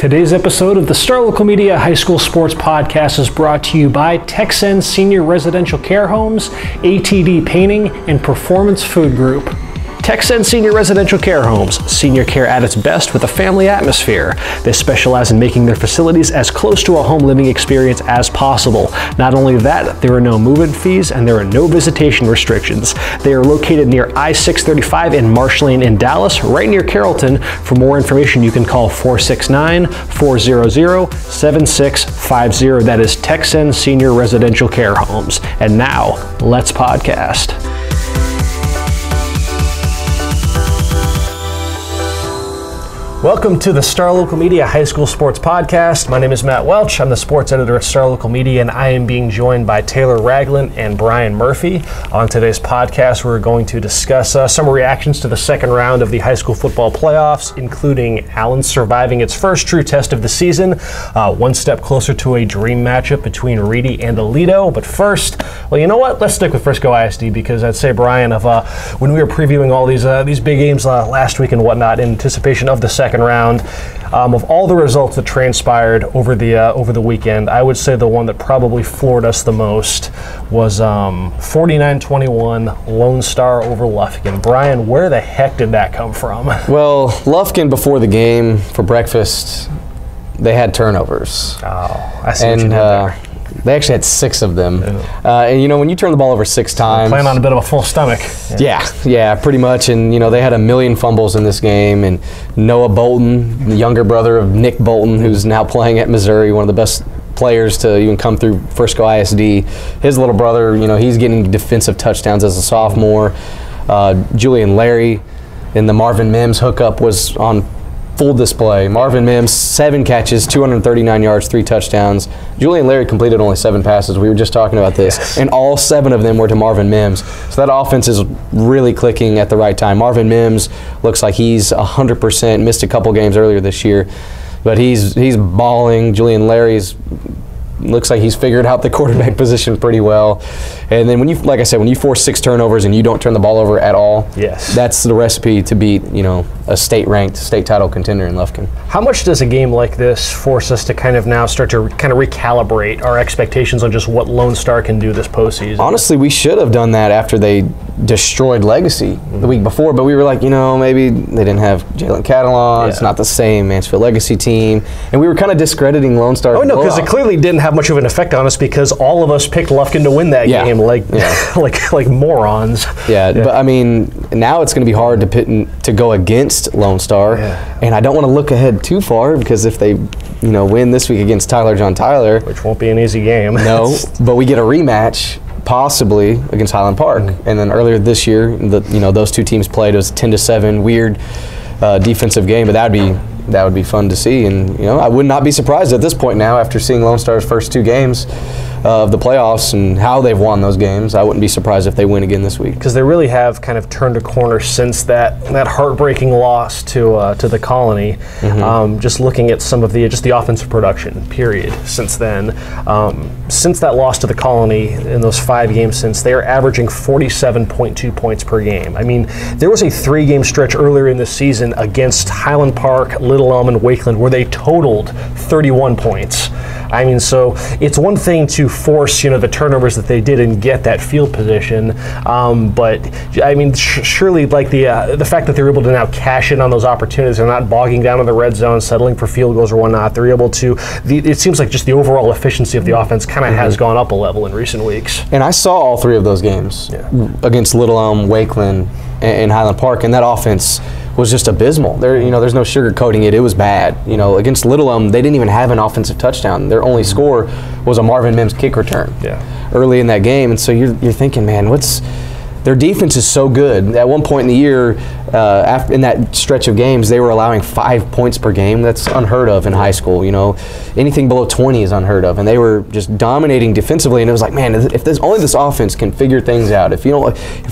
Today's episode of the Star Local Media High School Sports Podcast is brought to you by Texan Senior Residential Care Homes, ATD Painting, and Performance Food Group. Texan Senior Residential Care Homes, senior care at its best with a family atmosphere. They specialize in making their facilities as close to a home living experience as possible. Not only that, there are no move-in fees and there are no visitation restrictions. They are located near I-635 in Marsh Lane in Dallas, right near Carrollton. For more information, you can call 469-400-7650. That is Texan Senior Residential Care Homes. And now, let's podcast. Welcome to the Star Local Media High School Sports Podcast. My name is Matt Welch. I'm the sports editor at Star Local Media, and I am being joined by Taylor Ragland and Brian Murphy. On today's podcast, we're going to discuss some reactions to the second round of the high school football playoffs, including Allen surviving its first true test of the season, one step closer to a dream matchup between Reedy and Aledo. But first, well, you know what? Let's stick with Frisco ISD, because I'd say, Brian, of when we were previewing all these big games last week and whatnot in anticipation of the second round, of all the results that transpired over the weekend, I would say the one that probably floored us the most was 49-21 Lone Star over Lufkin. Brian, where the heck did that come from? Well, Lufkin before the game for breakfast, they had turnovers. Oh, I see what you did there. They actually had 6 of them. And, you know, when you turn the ball over 6 times... Playing on a bit of a full stomach. Yeah, pretty much. And, you know, they had a million fumbles in this game. And Noah Bolton, the younger brother of Nick Bolton, who's now playing at Missouri, one of the best players to even come through Frisco ISD. His little brother, you know, he's getting defensive touchdowns as a sophomore. Julian Larry in the Marvin Mims hookup was on full display. Marvin Mims, 7 catches, 239 yards, 3 touchdowns. Julian Larry completed only 7 passes. We were just talking about this. Yes. And all 7 of them were to Marvin Mims. So that offense is really clicking at the right time. Marvin Mims looks like he's 100%, missed a couple games earlier this year, but he's balling. Julian Larry's looks like he's figured out the quarterback position pretty well. And then when you, like I said, when you force 6 turnovers and you don't turn the ball over at all, yes, that's the recipe to beat, you know, a state-ranked, state title contender in Lufkin. How much does a game like this force us to kind of now start to kind of recalibrate our expectations on just what Lone Star can do this postseason? Honestly, we should have done that after they destroyed Legacy the week before, but we were like, you know, maybe they didn't have Jalen Catalan. Yeah. It's not the same Mansfield Legacy team. And we were kind of discrediting Lone Star. Oh, no, because it clearly didn't have much of an effect on us because all of us picked Lufkin to win that game like morons. Yeah, but I mean, now it's going to be hard to go against Lone Star, and I don't want to look ahead too far because if they, you know, win this week against John Tyler, which won't be an easy game. No, but we get a rematch possibly against Highland Park, and then earlier this year, those two teams played. It was a 10-7 weird defensive game, but that would be fun to see. And you know, I would not be surprised at this point now after seeing Lone Star's first 2 games of the playoffs and how they've won those games. I wouldn't be surprised if they win again this week. Because they really have kind of turned a corner since that heartbreaking loss to the Colony. Mm-hmm. Just looking at some of the offensive production, period, since then. Since that loss to the Colony in those 5 games since, they are averaging 47.2 points per game. I mean, there was a 3-game stretch earlier in the season against Highland Park, Little Elm, and Wakeland where they totaled 31 points. I mean, so it's one thing to force, you know, the turnovers that they did and get that field position, but I mean, surely, like the fact that they're able to now cash in on those opportunities, they're not bogging down in the red zone, settling for field goals or whatnot. They're able to. It seems like just the overall efficiency of the offense kind of has gone up a level in recent weeks. And I saw all 3 of those games against Little Elm, Wakeland, and Highland Park, and that offense was just abysmal. There's no sugarcoating it. It was bad. You know, against Little Elm, they didn't even have an offensive touchdown. Their only score was a Marvin Mims kick return early in that game. And so you're thinking, man, their defense is so good. At one point in the year, in that stretch of games, they were allowing 5 points per game. That's unheard of in high school. You know, anything below 20 is unheard of. And they were just dominating defensively. And it was like, man, if only this offense can figure things out. If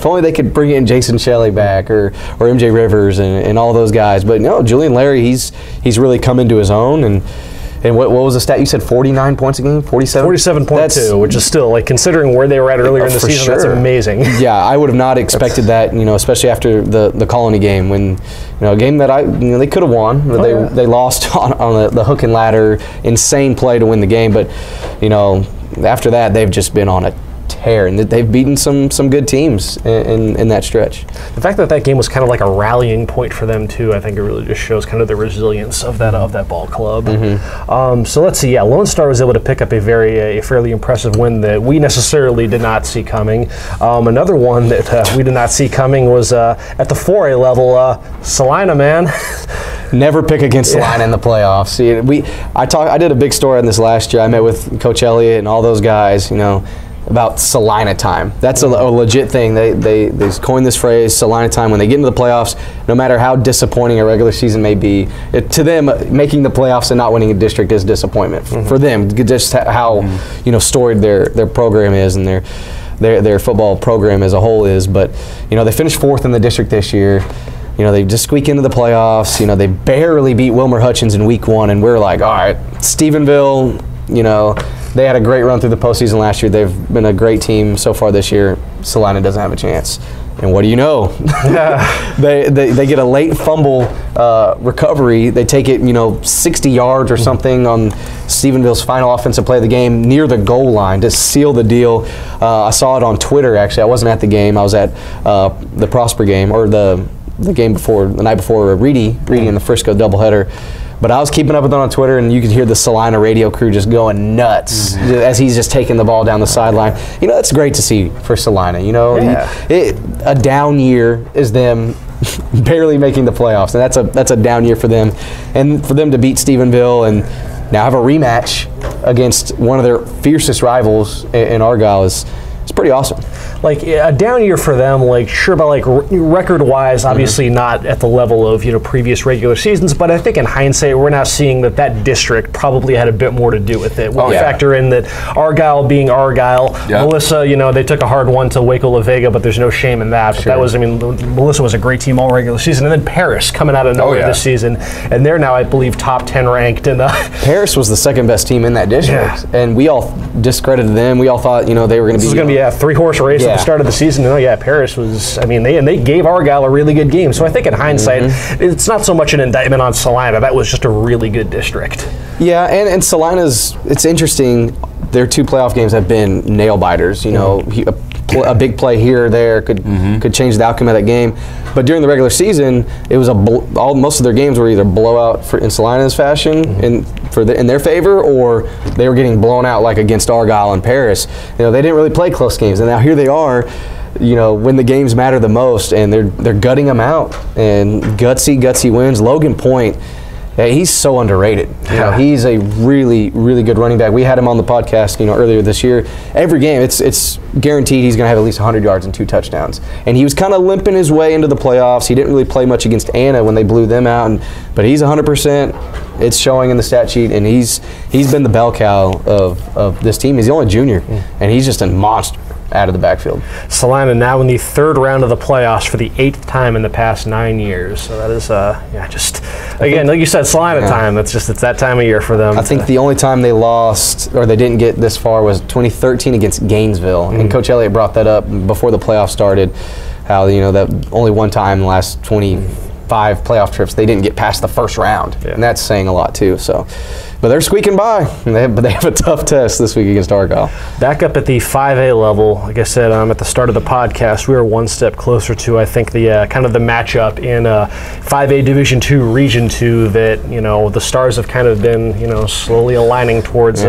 only they could bring in Jason Shelley back or MJ Rivers and all those guys. But no, Julian Larry, he's really come into his own. And what was the stat? You said 49 points a game? 47? 47.2, which is still, like, considering where they were at earlier in the season, that's amazing. Yeah, I would have not expected that, you know, especially after the Colony game, when, you know, a game that they could have won. They lost on the hook and ladder, insane play to win the game. But, you know, after that, they've just been on a tear, and they've beaten some good teams in that stretch. The fact that game was kind of like a rallying point for them too, I think it really just shows kind of the resilience of that ball club. So let's see. Yeah, Lone Star was able to pick up a fairly impressive win that we necessarily did not see coming. Another one that we did not see coming was at the 4A level. Celina, man. Never pick against Celina in the playoffs. See, I did a big story on this last year. I met with Coach Elliott and all those guys, you know, about Celina time. That's a legit thing. They coined this phrase, Celina time. When they get into the playoffs, no matter how disappointing a regular season may be, to them, making the playoffs and not winning a district is disappointment. For them, just how you know, storied their program is and their football program as a whole is. But, you know, they finished 4th in the district this year. You know, they just squeak into the playoffs. You know, they barely beat Wilmer Hutchins in week 1, and we're like, all right, Stephenville, you know, they had a great run through the postseason last year. They've been a great team so far this year. Celina doesn't have a chance. And what do you know? they get a late fumble recovery. They take it, you know, 60 yards or something on Stephenville's final offensive play of the game near the goal line to seal the deal. I saw it on Twitter, actually. I wasn't at the game. I was at the Prosper game, or the game before, the night before Reedy in the Frisco doubleheader. But I was keeping up with it on Twitter, and you could hear the Celina radio crew just going nuts as he's just taking the ball down the sideline. You know, that's great to see for Celina. You know, a down year is them barely making the playoffs, and that's a down year for them. And for them to beat Stephenville and now have a rematch against one of their fiercest rivals in Argyle is pretty awesome. Like, a down year for them, like, sure, but like record-wise, obviously not at the level of, you know, previous regular seasons, but I think in hindsight, we're now seeing that district probably had a bit more to do with it. When we factor in that Argyle being Argyle, Melissa, you know, they took a hard one to Waco La Vega, but there's no shame in that. But that was, I mean, Melissa was a great team all regular season, and then Paris coming out of nowhere this season, and they're now, I believe, top 10 ranked. And Paris was the second best team in that district, and we all discredited them. We all thought, you know, they were going to be a 3-horse race at the start of the season. Paris was, I mean, they gave Argyle a really good game. So I think in hindsight, it's not so much an indictment on Celina. That was just a really good district. Yeah, and Celina's, it's interesting, their 2 playoff games have been nail biters. You know, a big play here or there could change the outcome of that game. But during the regular season, it was most of their games were either blowout in Celina's fashion in their favor, or they were getting blown out like against Argyle and Paris. You know, they didn't really play close games, and now here they are, you know, when the games matter the most, and they're gutting them out, and gutsy wins. Logan Point, he's so underrated. You know, he's a really, really good running back. We had him on the podcast, you know, earlier this year. Every game, it's guaranteed he's going to have at least 100 yards and 2 touchdowns. And he was kind of limping his way into the playoffs. He didn't really play much against Anna when they blew them out, but he's 100%. It's showing in the stat sheet, and he's been the bell cow of this team. He's the only junior, and he's just a monster out of the backfield. Celina now in the 3rd round of the playoffs for the 8th time in the past 9 years. So that is, just, again, like you said, Celina time. It's that time of year for them. I think the only time they lost, or they didn't get this far, was 2013 against Gainesville. And Coach Elliott brought that up before the playoffs started, how, you know, that only one time in the last 25 playoff trips they didn't get past the 1st round. And that's saying a lot too. So, but they're squeaking by. But they have a tough test this week against Argyle. Back up at the 5A level, like I said at the start of the podcast, we were one step closer to, I think, the kind of the matchup in 5A Division II, Region 2 that, you know, the stars have kind of been, you know, slowly aligning towards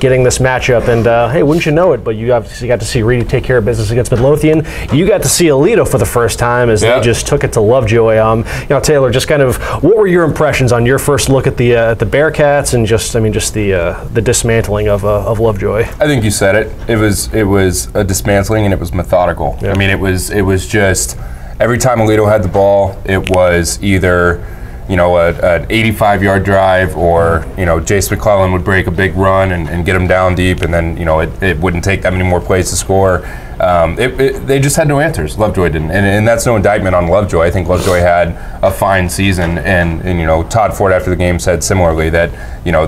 getting this matchup. And hey, wouldn't you know it, but you obviously got to see Reedy take care of business against Midlothian. You got to see Aledo for the first time as they just took it to Lovejoy. You know, Taylor, just kind of, what were your impressions on your first look at the Bearcats and just the dismantling of Lovejoy? I think you said it. It was a dismantling, and it was methodical. I mean, it was just every time Aledo had the ball, it was either, you know, an 85-yard drive, or, you know, Jace McClellan would break a big run and get him down deep, and then, you know, it wouldn't take that many more plays to score. they just had no answers. Lovejoy didn't, and that's no indictment on Lovejoy. I think Lovejoy had a fine season, and Todd Ford after the game said similarly that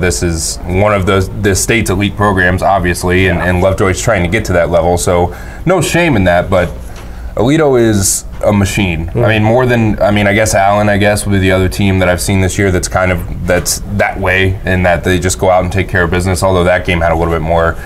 this is one of the state's elite programs, obviously, and Lovejoy's trying to get to that level. So no shame in that, but Aledo is a machine. I guess Allen, would be the other team that I've seen this year that's that way, in that they just go out and take care of business. Although that game had a little bit more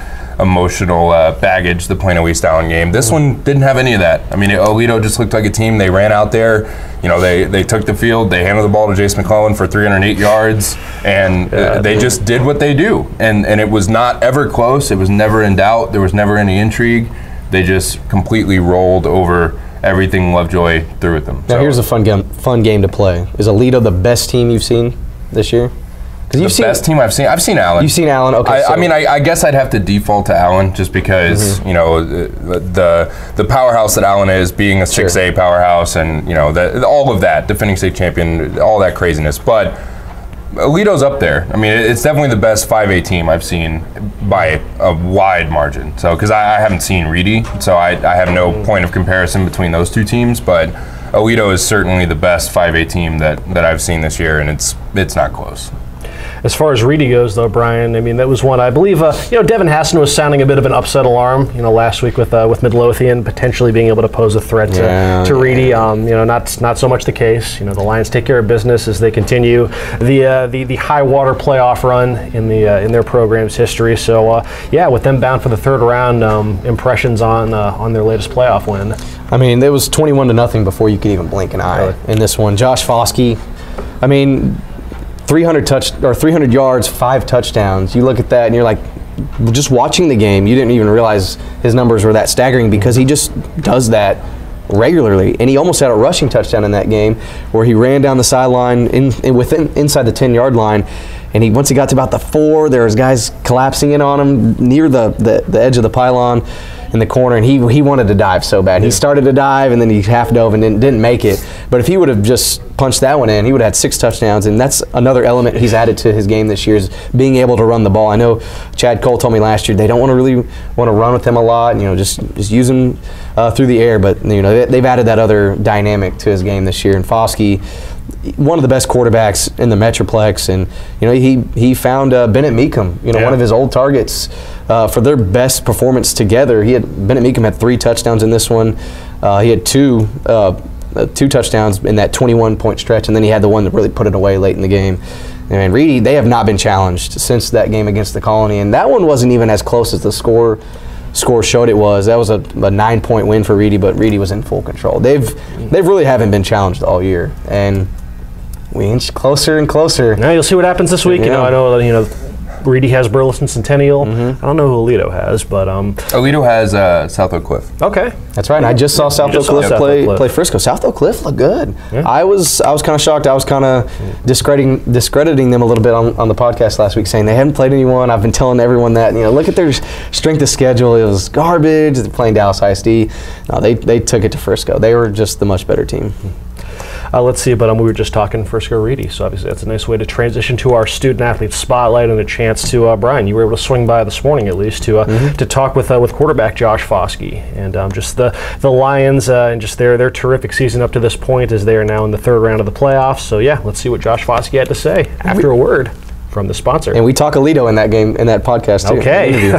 emotional baggage, the Plano East Allen game. This one didn't have any of that. Aledo just looked like a team. They ran out there, they took the field, they handed the ball to Jace McClellan for 308 yards, and they just did what they do. And it was not ever close. It was never in doubt. There was never any intrigue. They just completely rolled over everything Lovejoy threw at them. Now here's a fun game to play. Is Aledo the best team you've seen this year? The best team I've seen Allen. You've seen Allen, okay. I guess I'd have to default to Allen just because the powerhouse that Allen is, being a 6A powerhouse, and all of that, defending state champion, all that craziness. But Aledo's up there. It's definitely the best 5A team I've seen by a wide margin. So, because I haven't seen Reedy, so I have no point of comparison between those two teams. But Aledo is certainly the best 5A team that I've seen this year, and it's not close. As far as Reedy goes, though, Brian, that was one I believe. Devin Hassan was sounding a bit of an upset alarm. Last week with Midlothian potentially being able to pose a threat to Reedy. Not so much the case. The Lions take care of business as they continue the high water playoff run in their program's history. So with them bound for the third round, impressions on their latest playoff win. It was 21-0 before you could even blink an eye in this one. Josh Foskey, 300 yards, 5 touchdowns. You look at that and you're like, just watching the game, you didn't even realize his numbers were that staggering, because he just does that regularly. And he almost had a rushing touchdown in that game where he ran down the sideline inside the 10-yard line. And once he got to about the 4, there was guys collapsing in on him near the edge of the pylon in the corner, and he wanted to dive so bad. He started to dive, and then he half dove and didn't make it. But if he would have just punched that one in, he would have had 6 touchdowns, and that's another element he's added to his game this year, is being able to run the ball. I know Chad Cole told me last year they don't really want to run with him a lot, just use him through the air, but they've added that other dynamic to his game this year. And Foskey, one of the best quarterbacks in the Metroplex, and he found Bennett Meekum, one of his old targets for their best performance together. Bennett Meekum had 3 touchdowns in this one. He had 2 touchdowns in that 21-point stretch, and then he had the one that really put it away late in the game. And Reedy, they have not been challenged since that game against the Colony, and that one wasn't even as close as the score showed it was. That was a 9-point win for Reedy, but Reedy was in full control. They really haven't been challenged all year, and we inch closer and closer. Now you'll see what happens this week. I know Reedy has Burleson Centennial. I don't know who Aledo has, but Aledo has South Oak Cliff. Okay, that's right. I just saw South Oak Cliff play Frisco. South Oak Cliff looked good. Yeah. I was kind of shocked. I was kind of discrediting them a little bit on the podcast last week, saying they hadn't played anyone. I've been telling everyone that look at their strength of schedule. It was garbage. They're playing Dallas ISD. No, they took it to Frisco. They were just the much better team. Let's see, but we were just talking Frisco Reedy, so obviously that's a nice way to transition to our student-athlete spotlight and a chance to, Brian, you were able to swing by this morning at least to talk with quarterback Josh Foskey, and just the Lions and just their terrific season up to this point, as they are now in the third round of the playoffs. So let's see what Josh Foskey had to say after a word from the sponsor. And we talk Aledo in that game, in that podcast too. Okay.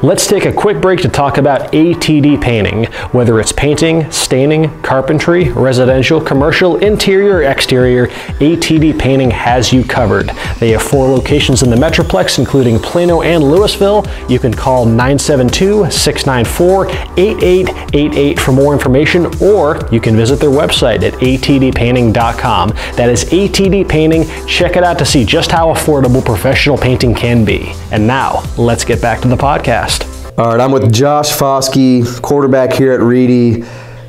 Let's take a quick break to talk about ATD Painting. Whether it's painting, staining, carpentry, residential, commercial, interior, or exterior, ATD Painting has you covered. They have 4 locations in the Metroplex, including Plano and Lewisville. You can call 972-694-8888 for more information, or you can visit their website at atdpainting.com. That is ATD Painting. Check it out to see just how affordable professional painting can be. And now, let's get back to the podcast. All right, I'm with Josh Foskey, quarterback here at Reedy.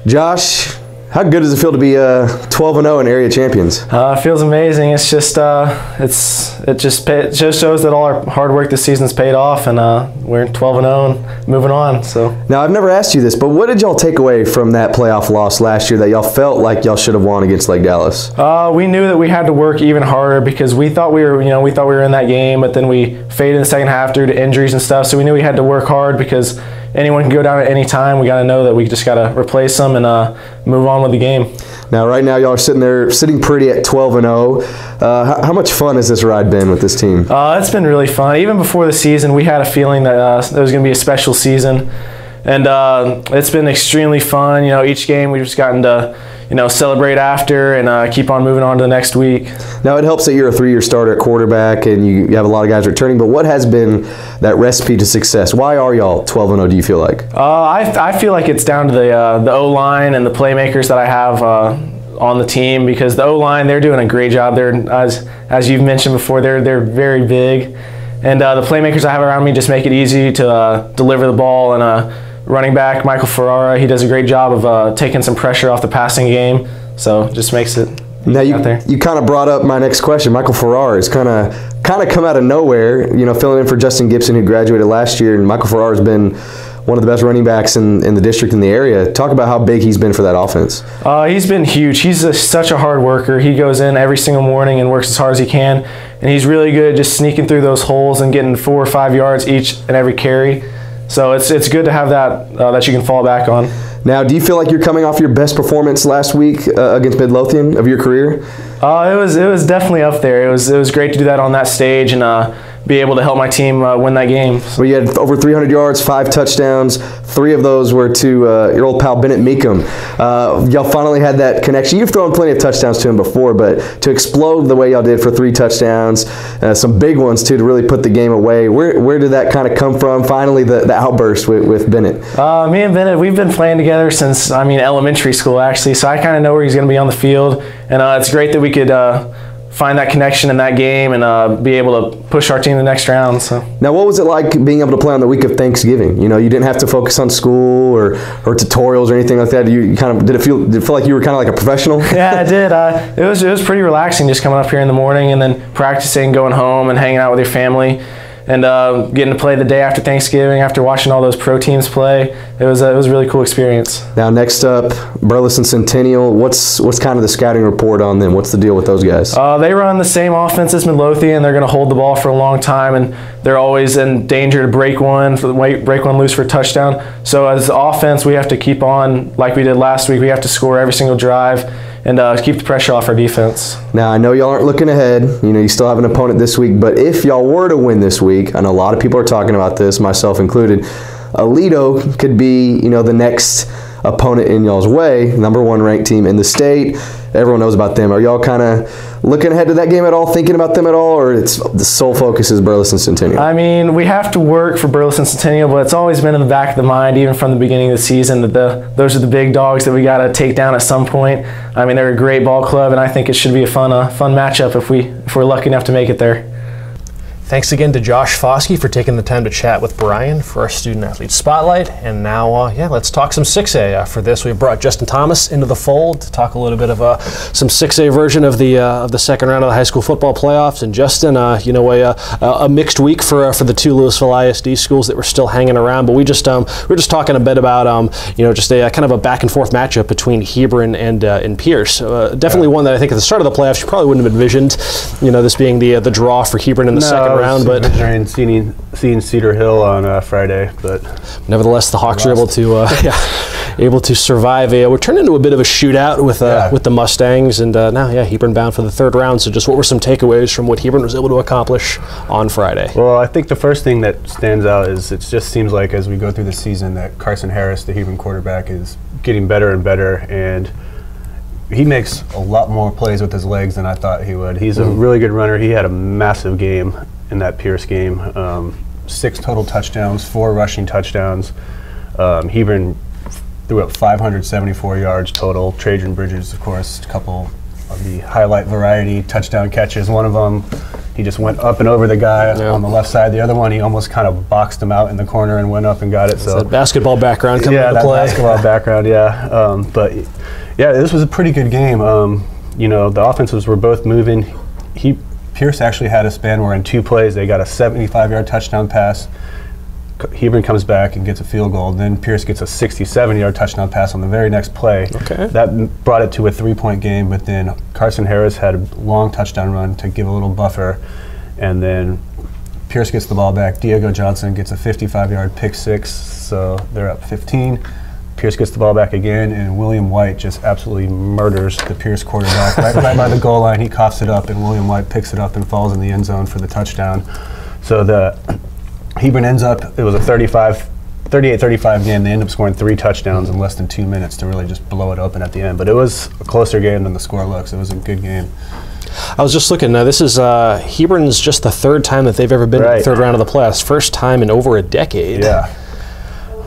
Josh, How good does it feel to be 12-0 and area champions? It feels amazing. It's just it just shows that all our hard work this season's paid off, and we're 12-0 and moving on. So now I've never asked you this, but what did y'all take away from that playoff loss last year that y'all felt like y'all should have won against Lake Dallas? We knew that we had to work even harder because we thought we were in that game, but then we faded in the second half due to injuries and stuff. So we knew we had to work hard because anyone can go down at any time. We got to know that we just got to replace them and move on with the game. Now, right now, y'all are sitting pretty at 12-0. How much fun has this ride been with this team? It's been really fun. Even before the season, we had a feeling that there was going to be a special season, and it's been extremely fun. Each game we've just gotten to celebrate after and keep on moving on to the next week. Now, it helps that you're a 3-year starter at quarterback and you have a lot of guys returning, but what has been that recipe to success? Why are y'all 12-0, do you feel like? I feel like it's down to the O-line and the playmakers that I have on the team, because the O-line, they're doing a great job. They're, as you've mentioned before, they're very big. And the playmakers I have around me just make it easy to deliver the ball, and running back Michael Ferrara, he does a great job of taking some pressure off the passing game, so just makes it now you kind of brought up my next question. Michael Ferrara is kind of come out of nowhere, filling in for Justin Gibson, who graduated last year, and Michael Ferrara has been one of the best running backs in the district in the area. Talk about how big he's been for that offense. He's been huge. He's such a hard worker. He goes in every single morning and works as hard as he can, and he's really good just sneaking through those holes and getting 4 or 5 yards each and every carry. So it's good to have that you can fall back on. Now, do you feel like you're coming off your best performance last week against Midlothian of your career? It was definitely up there. It was great to do that on that stage and be able to help my team win that game. Well, you had over 300 yards, 5 touchdowns. 3 of those were to your old pal Bennett Meekum. Y'all finally had that connection. You've thrown plenty of touchdowns to him before, but to explode the way y'all did for 3 touchdowns, some big ones too, to really put the game away. Where did that kind of come from? Finally, the outburst with Bennett. Me and Bennett, we've been playing together since elementary school actually. So I kind of know where he's going to be on the field, and it's great that we could find that connection in that game and be able to push our team the next round. So now, what was it like being able to play on the week of Thanksgiving? You didn't have to focus on school or tutorials or anything like that. Did it feel like you were kind of like a professional? Yeah, I did. It was pretty relaxing just coming up here in the morning and then practicing, going home and hanging out with your family, and getting to play the day after Thanksgiving after watching all those pro teams play. It was a really cool experience. Now, next up, Burleson Centennial. What's kind of the scouting report on them? What's the deal with those guys? They run the same offense as Midlothian. They're going to hold the ball for a long time, and they're always in danger to break one loose for a touchdown. So as offense, we have to keep on like we did last week. We have to score every single drive and keep the pressure off our defense. Now, I know y'all aren't looking ahead. You still have an opponent this week, but if y'all were to win this week, I know a lot of people are talking about this, myself included, Aledo could be, the next opponent in y'all's way, #1 ranked team in the state. Everyone knows about them. Are y'all kind of looking ahead to that game at all, thinking about them at all, or the sole focus is Burleson Centennial? We have to work for Burleson Centennial, but it's always been in the back of the mind, even from the beginning of the season, that those are the big dogs that we got to take down at some point. They're a great ball club, and I think it should be a fun matchup if we're lucky enough to make it there. Thanks again to Josh Foskey for taking the time to chat with Brian for our Student Athlete Spotlight. And now, let's talk some 6A. For this, we brought Justin Thomas into the fold to talk a little bit of some 6A version of the second round of the high school football playoffs. And Justin, a mixed week for the 2 Lewisville ISD schools that were still hanging around. But we were just talking a bit about just a kind of a back and forth matchup between Hebron and Pierce. Definitely one that I think at the start of the playoffs you probably wouldn't have envisioned. This being the draw for Hebron in the second round. But seeing Cedar Hill on Friday, but nevertheless, the Hawks are able to survive. We're turned into a bit of a shootout with the Mustangs, and now Hebron bound for the 3rd round. So, just what were some takeaways from what Hebron was able to accomplish on Friday? Well, I think the first thing that stands out is it just seems like as we go through the season that Carson Harris, the Hebron quarterback, is getting better and better, and he makes a lot more plays with his legs than I thought he would. He's a really good runner. He had a massive game in that Pierce game. 6 total touchdowns, 4 rushing touchdowns. Hebron threw up 574 yards total. Trajan Bridges, of course, a couple of the highlight variety touchdown catches. One of them, he just went up and over the guy on the left side. The other one, he almost kind of boxed him out in the corner and went up and got it. So that basketball background coming into play. Yeah, that basketball background, yeah. But Yeah, this was a pretty good game. You know, the offenses were both moving. Pierce actually had a span where in 2 plays they got a 75-yard touchdown pass. Hebron comes back and gets a field goal. Then Pierce gets a 67-yard touchdown pass on the very next play. Okay. That brought it to a 3-point game, but then Carson Harris had a long touchdown run to give a little buffer. And then Pierce gets the ball back. Diego Johnson gets a 55-yard pick 6, so they're up 15. Pierce gets the ball back again, and William White just absolutely murders the Pierce quarterback. right by the goal line, he coughs it up, and William White picks it up and falls in the end zone for the touchdown. So the Hebron ends up, it was a 38-35 game. They end up scoring 3 touchdowns in less than 2 minutes to really just blow it open at the end. But it was a closer game than the score looks. It was a good game. I was just looking. Now, this is Hebron's just the 3rd time that they've ever been in the 3rd round of the playoffs. First time in over a decade. Yeah.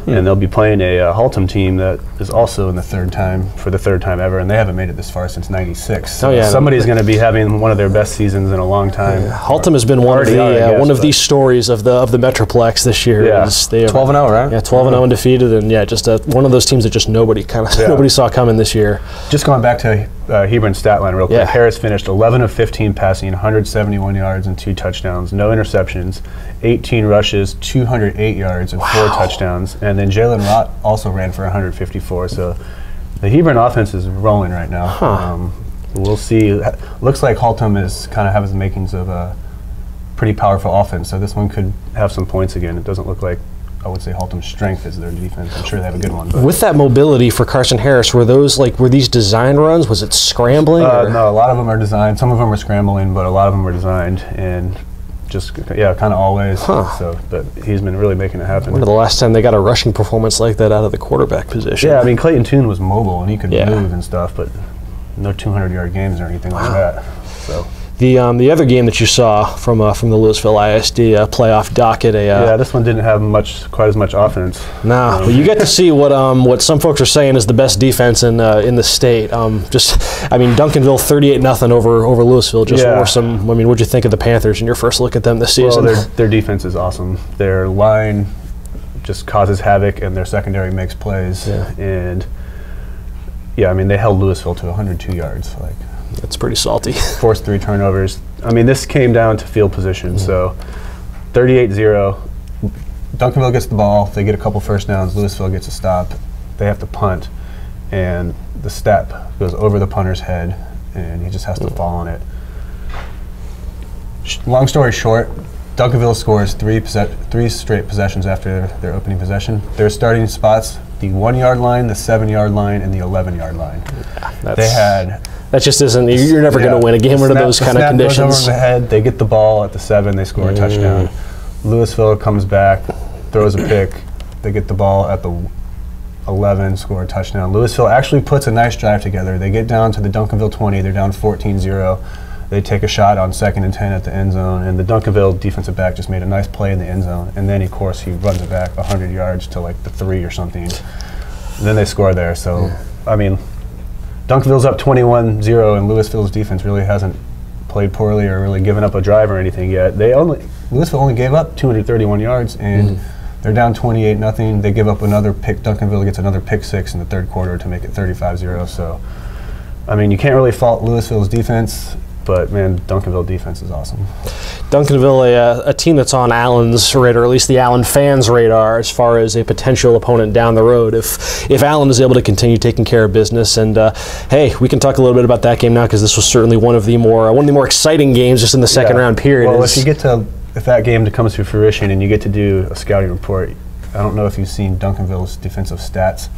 And they'll be playing a Haltom team that is also in the 3rd time, for the 3rd time ever, and they haven't made it this far since '96. So somebody's going to be having one of their best seasons in a long time. Yeah. Haltom has been one of these stories of the Metroplex this year. Yeah. They 12-0, right? Yeah, 12-0 undefeated, and just one of those teams that just nobody saw coming this year. Just going back to Hebron's stat line real quick. Yeah. Harris finished 11 of 15 passing, 171 yards and 2 touchdowns, no interceptions, 18 rushes, 208 yards and 4 touchdowns. And then Jalen Rott also ran for 154. So the Hebron offense is rolling right now. We'll see. Looks like Haltom is kind of having the makings of a pretty powerful offense. So this one could have some points again. It doesn't look like, I would say, Haltom's strength is their defense. I'm sure they have a good one. But with that mobility for Carson Harris, were these design runs? Was it scrambling? No, a lot of them are designed. Some of them are scrambling, but a lot of them are designed and just kind of always. So, but he's been really making it happen. When was the last time they got a rushing performance like that out of the quarterback position? Yeah, I mean, Clayton Toon was mobile and he could move and stuff, but no 200-yard games or anything like that. So. The other game that you saw from the Lewisville ISD playoff docket. This one didn't have quite as much offense. Nah, but you get to see what some folks are saying is the best defense in the state. Duncanville 38-0 over Lewisville. What'd you think of the Panthers in your first look at them this season? Well, their defense is awesome. Their line just causes havoc, and their secondary makes plays. Yeah. And they held Lewisville to 102 yards. That's pretty salty. Forced 3 turnovers. I mean, this came down to field position. So 38-0. Duncanville gets the ball. They get a couple first downs. Lewisville gets a stop. They have to punt. And the step goes over the punter's head, and he just has to fall on it. Long story short, Duncanville scores 3 straight possessions after their opening possession. Their starting spots, the 1-yard line, the 7-yard line, and the 11-yard line. That just isn't. You're never going to win a game under those kind of conditions. Goes over the head. They get the ball at the 7. They score a touchdown. Lewisville comes back, throws a pick. They get the ball at the 11, score a touchdown. Lewisville actually puts a nice drive together. They get down to the Duncanville 20. They're down 14-0. They take a shot on 2nd and 10 at the end zone, and the Duncanville defensive back just made a nice play in the end zone. And then, of course, he runs it back 100 yards to the 3 or something. And then they score there. So, Duncanville's up 21-0, and Lewisville's defense really hasn't played poorly or really given up a drive or anything yet. Lewisville only gave up 231 yards, and they're down 28-0. They give up another pick. Duncanville gets another pick 6 in the 3rd quarter to make it 35-0. So, you can't really fault Lewisville's defense, but man, Duncanville defense is awesome. Duncanville, a team that's on Allen's radar, or at least the Allen fans' radar, as far as a potential opponent down the road. If Allen is able to continue taking care of business, and hey, we can talk a little bit about that game now, because this was certainly one of the more exciting games just in the second round period. Well, if that game comes to fruition and you get to do a scouting report, I don't know if you've seen Duncanville's defensive stats.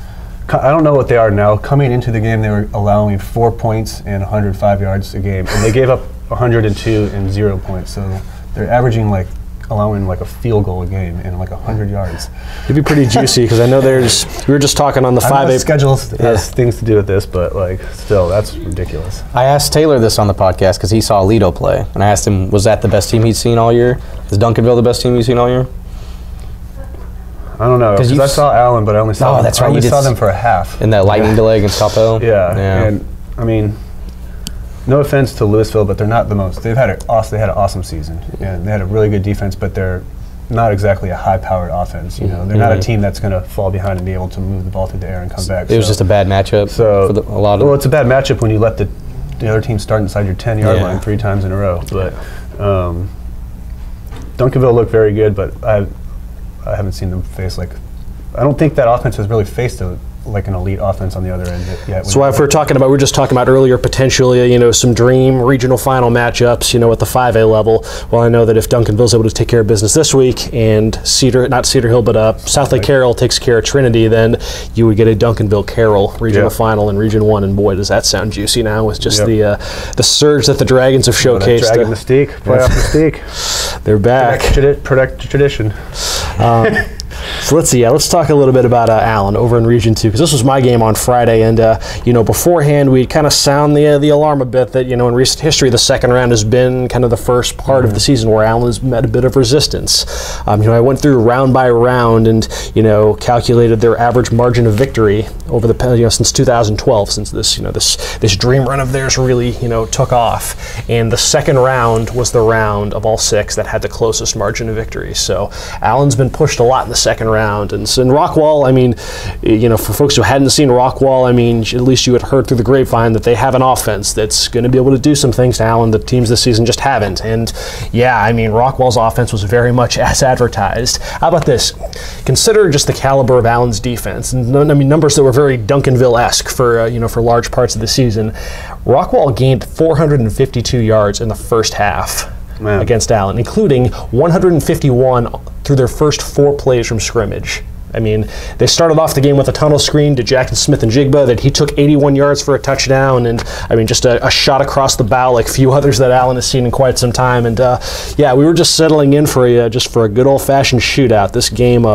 I don't know what they are now. Coming into the game, they were allowing 4 points and 105 yards a game, and they gave up 102 and 0 points. So they're averaging allowing a field goal a game and 100 yards. It'd be pretty juicy, because I know we were just talking on the 5A schedule has things to do with this, but still, that's ridiculous. I asked Taylor this on the podcast because he saw Aledo play, and I asked him, was that the best team he'd seen all year? Is Duncanville the best team he's seen all year? I don't know, because I saw Allen, but I only saw them for a half. In that lightning delay against Coppell? Yeah, and no offense to Lewisville, but they're not the most. They had an awesome season, and they had a really good defense, but their not exactly a high-powered offense. You know, they're not a team that's going to fall behind and be able to move the ball through the air and come back. It was just a bad matchup. So for a lot of. Well, it's a bad matchup when you let the other team start inside your 10-yard line 3 times in a row. But Duncanville looked very good, but I haven't seen them face like. I don't think that offense has really faced like an elite offense on the other end yet. So if we're just talking about earlier potentially, you know, some dream regional final matchups, you know, at the 5A level. Well, I know that if Duncanville's able to take care of business this week and not Cedar Hill, but South Lake Carroll takes care of Trinity, then you would get a Duncanville-Carroll regional final in Region 1, and boy, does that sound juicy now with just the surge that the Dragons have showcased. Dragon mystique, playoff mystique. They're back. Protect tradition. So let's see. Let's talk a little bit about Allen over in Region 2, because this was my game on Friday, and you know, beforehand we'd kind of sound the alarm a bit that, you know, in recent history the second round has been kind of the first part of the season where Allen has met a bit of resistance. You know, I went through round by round and, you know, calculated their average margin of victory over the, you know, since 2012, since this, you know, this dream run of theirs really, you know, took off, and the second round was the round of all 6 that had the closest margin of victory. So Allen's been pushed a lot in the second round, and so in Rockwall, I mean, you know, for folks who hadn't seen Rockwall, I mean, at least you had heard through the grapevine that they have an offense that's going to be able to do some things to Allen that teams this season just haven't. And yeah, I mean, Rockwall's offense was very much as advertised. How about this? Consider just the caliber of Allen's defense, and I mean, numbers that were very Duncanville-esque for you know, for large parts of the season. Rockwall gained 452 yards in the first half. Man. Against Allen, including 151 through their first 4 plays from scrimmage. I mean, they started off the game with a tunnel screen to Jackson Smith and Jigba that he took 81 yards for a touchdown, and I mean, just a shot across the bow like few others that Allen has seen in quite some time. And yeah, we were just settling in for a good old-fashioned shootout. This game.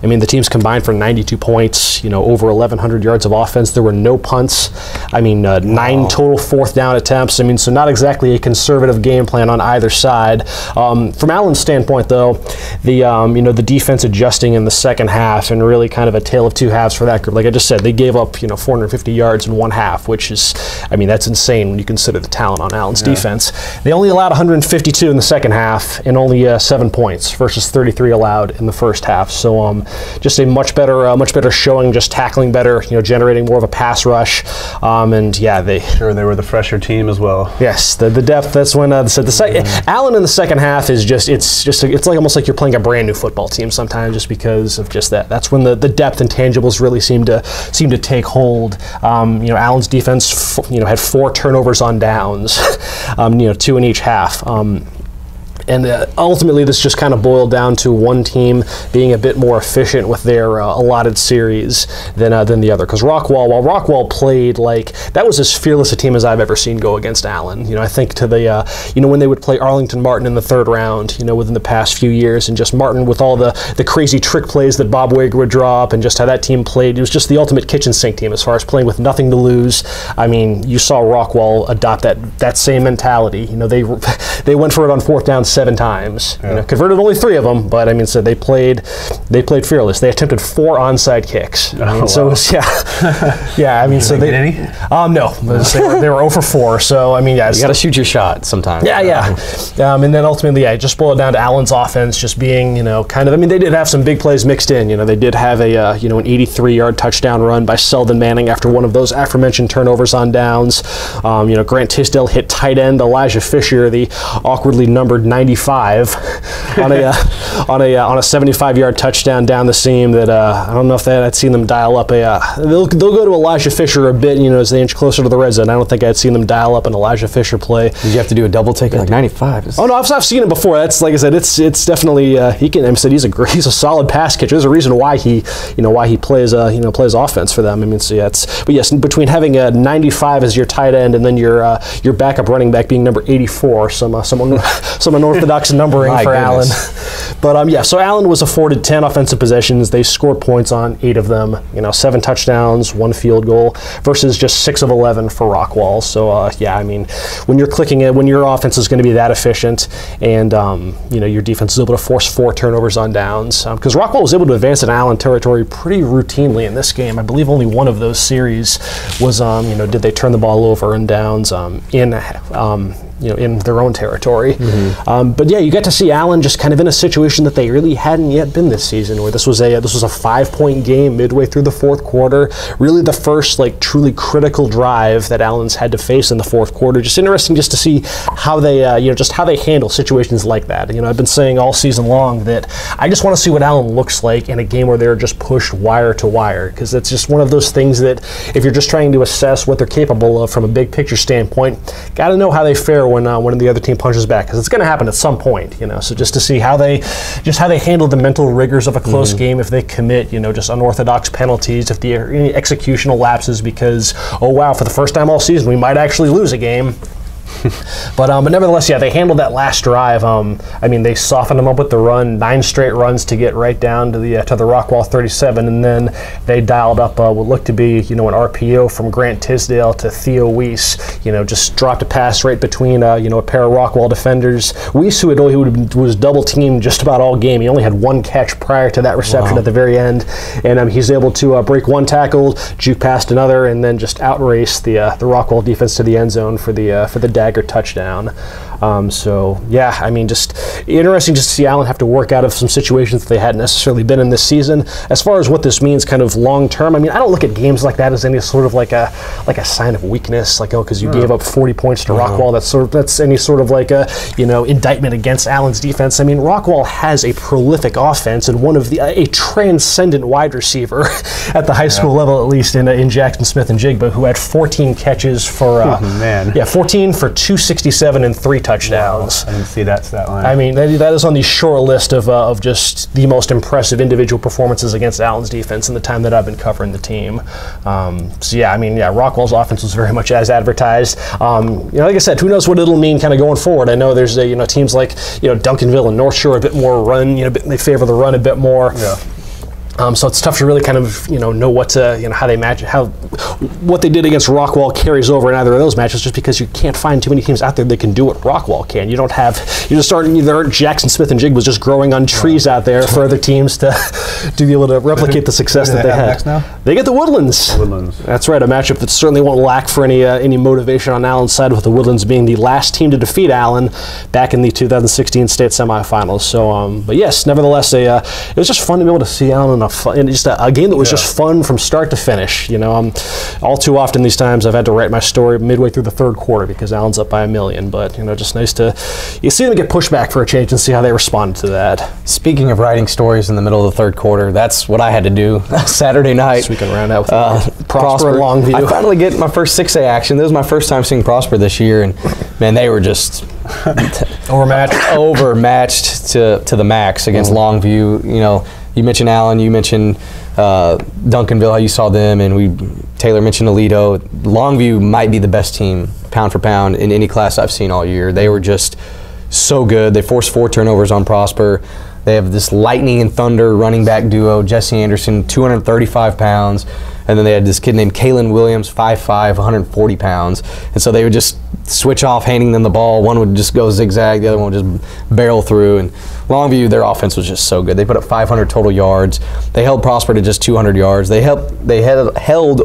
I mean, the teams combined for 92 points, you know, over 1,100 yards of offense. There were no punts. I mean, 9 total 4th down attempts. I mean, so not exactly a conservative game plan on either side. From Allen's standpoint, though, the you know, the defense adjusting in the second half, and really kind of a tale of two halves for that group. Like I just said, they gave up, you know, 450 yards in one half, which is, I mean, that's insane when you consider the talent on Allen's defense. They only allowed 152 in the second half and only 7 points versus 33 allowed in the first half. So just a much better showing, just tackling better, you know, generating more of a pass rush, and yeah, they were the fresher team as well. Yes, the depth. That's when Allen in the second half is it's like almost like you're playing a brand new football team sometimes, just because of just that. That's when the depth and tangibles really seem to take hold. You know, Allen's defense, you know, had 4 turnovers on downs, you know, 2 in each half. And ultimately, this just kind of boiled down to one team being a bit more efficient with their allotted series than the other. Because while Rockwall played like, that was as fearless a team as I've ever seen go against Allen. You know, I think to the, you know, when they would play Arlington Martin in the 3rd round, you know, within the past few years, and just Martin with all the crazy trick plays that Bob Wager would draw up, and just how that team played. It was just the ultimate kitchen sink team as far as playing with nothing to lose. I mean, you saw Rockwall adopt that same mentality. You know, they went for it on 4th down 7 times. Yeah. You know, converted only 3 of them, but I mean, so they played fearless. They attempted 4 onside kicks. I mean, so it was, yeah. I mean, so they any? No, they were 0 for 4. So I mean, yeah, you got to shoot your shot sometimes. Yeah. And then ultimately, yeah, it just boiled down to Allen's offense just being, you know, kind of. I mean, they did have some big plays mixed in. You know, they did have a you know, an 83-yard touchdown run by Selden Manning after one of those aforementioned turnovers on downs. You know, Grant Tisdale hit tight end Elijah Fisher, the awkwardly numbered 95, on a 75-yard touchdown down the seam. That I don't know if I'd seen them dial up they'll go to Elijah Fisher a bit, you know, as they inch closer to the red zone. I don't think I'd seen them dial up an Elijah Fisher play. Did you have to do a double take like 95? Oh no, I've seen it before. That's, like I said, it's definitely he can. I said he's a solid pass catcher. There's a reason why he plays plays offense for them. I mean, so yeah, but yes, between having a 95 as your tight end and then your backup running back being number 84, some unorthodox numbering for Allen. But yeah, so Allen was afforded 10 offensive possessions. They scored points on 8 of them. You know, 7 touchdowns, 1 field goal, versus just 6 of 11 for Rockwall. So yeah, I mean, when you're clicking it, when your offense is going to be that efficient, and you know, your defense is able to force 4 turnovers on downs, because Rockwall was able to advance in Allen territory pretty routinely in this game. I believe only one of those series was you know, did they turn the ball over in downs in their own territory. But yeah, you got to see Allen just kind of in a situation that they really hadn't yet been this season, where this was a 5-point game midway through the fourth quarter. Really the first truly critical drive that Allen's had to face in the fourth quarter. Just interesting just to see how they just how they handle situations like that. I've been saying all season long that I just want to see what Allen looks like in a game where they're just pushed wire to wire, because that's just one of those things that if you're just trying to assess what they're capable of from a big picture standpoint, got to know how they fare when the other team punches back, because it's going to happen at some point. So just to see how they handle the mental rigors of a close game, if they commit just unorthodox penalties, if the any executional lapses, because oh wow, for the first time all season we might actually lose a game. But nevertheless, yeah, they handled that last drive. They softened them up with the run, 9 straight runs to get right down to the Rockwall 37, and then they dialed up what looked to be an RPO from Grant Tisdale to Theo Weiss. Just dropped a pass right between a pair of Rockwall defenders. Weiss, who was double teamed just about all game, he only had 1 catch prior to that reception at the very end, and he's able to break 1 tackle, juke past another, and then just outrace the Rockwall defense to the end zone for the dagger touchdown. So yeah, just interesting just to see Allen have to work out of some situations that they hadn't necessarily been in this season. As far as what this means kind of long term, I don't look at games like that as any sort of like a sign of weakness, because you gave up 40 points to Rockwall. That's any sort of indictment against Allen's defense. Rockwall has a prolific offense and a transcendent wide receiver at the high school level, at least in Jackson Smith and Jigba, who had 14 catches for 14 for 267 and 3 touchdowns. Wow. I didn't see that stat line. That is on the short list of just the most impressive individual performances against Allen's defense in the time that I've been covering the team. Rockwall's offense was very much as advertised. Like I said, who knows what it'll mean kind of going forward. I know there's teams like Duncanville and North Shore a bit more run. They favor the run a bit more. Yeah. So it's tough to really kind of know what to how they match, what they did against Rockwall carries over in either of those matches, just because you can't find too many teams out there that can do what Rockwall can. You aren't Jackson Smith and Jig was just growing on trees out there for other teams to be able to replicate the success that they had. Next now? They get the Woodlands. That's right, a matchup that certainly won't lack for any motivation on Allen's side, with the Woodlands being the last team to defeat Allen back in the 2016 state semifinals. So, but yes, nevertheless, it was just fun to be able to see Allen in just a game that was just fun from start to finish. All too often these times I've had to write my story midway through the third quarter because Allen's up by 1 million. But just nice to see them get pushed back for a change and see how they respond to that. Speaking of writing stories in the middle of the third quarter, that's what I had to do Saturday night. So we can round out with Prosper and Longview. I finally get my first 6A action. This was my first time seeing Prosper this year, and man, they were just overmatched to the max against Longview. You mentioned Allen, you mentioned Duncanville, how you saw them, and Taylor mentioned Aledo. Longview might be the best team, pound for pound, in any class I've seen all year. They were just so good. They forced 4 turnovers on Prosper. They have this lightning and thunder running back duo, Jesse Anderson, 235 pounds, and then they had this kid named Kalen Williams, 5'5", 140 pounds. And so they would just switch off handing them the ball. One would just go zigzag, the other one would just barrel through. And Longview, their offense was just so good. They put up 500 total yards. They held Prosper to just 200 yards. They held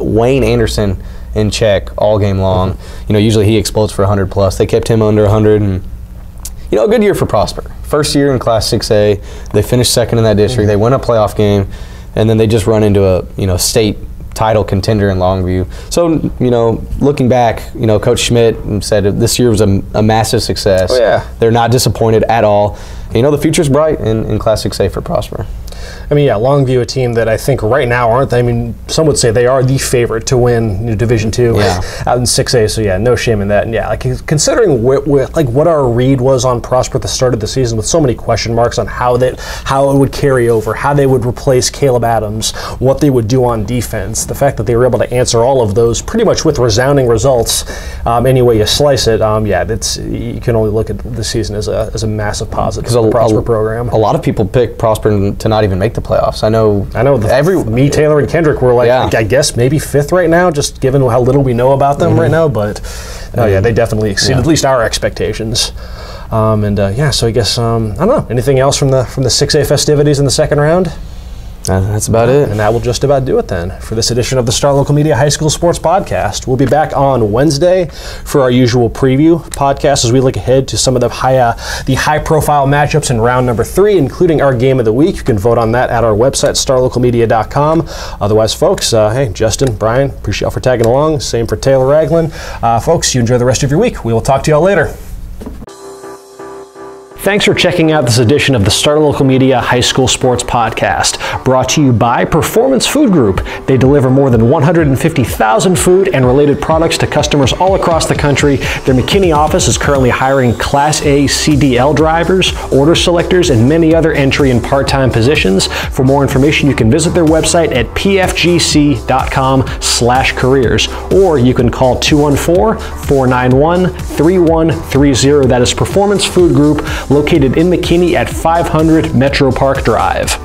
Wayne Anderson in check all game long. Usually he explodes for 100 plus. They kept him under 100, and a good year for Prosper. First year in Class 6A, they finished second in that district. They win a playoff game, and then they just run into a state title contender in Longview. So looking back, Coach Schmidt said this year was a massive success. Oh, yeah. They're not disappointed at all. The future's bright in Class 6A for Prosper. Longview, a team that I think right now aren't they? Some would say they are the favorite to win Division II out in 6A. So yeah, no shame in that. And considering what our read was on Prosper at the start of the season, with so many question marks on how it would carry over, how they would replace Caleb Adams, what they would do on defense. The fact that they were able to answer all of those pretty much with resounding results, any way you slice it. You can only look at the season as a massive positive for the Prosper program. A lot of people pick Prosper to not even make the playoffs. I know. Me, Taylor, and Kendrick were I guess maybe 5th right now, just given how little we know about them right now. But they definitely exceeded at least our expectations. So I guess I don't know. Anything else from the 6A festivities in the second round? That's about it. And that will just about do it then for this edition of the Star Local Media High School Sports Podcast. We'll be back on Wednesday for our usual preview podcast as we look ahead to some of the high-profile matchups in round number 3, including our game of the week. You can vote on that at our website, starlocalmedia.com. Otherwise, folks, hey, Justin, Brian, appreciate y'all for tagging along. Same for Taylor Ragland. Folks, you enjoy the rest of your week. We will talk to y'all later. Thanks for checking out this edition of the Star Local Media High School Sports Podcast, brought to you by Performance Food Group. They deliver more than 150,000 food and related products to customers all across the country. Their McKinney office is currently hiring Class A CDL drivers, order selectors, and many other entry and part-time positions. For more information, you can visit their website at pfgc.com/careers, or you can call 214-491-3130. That is Performance Food Group, located in McKinney at 500 Metro Park Drive.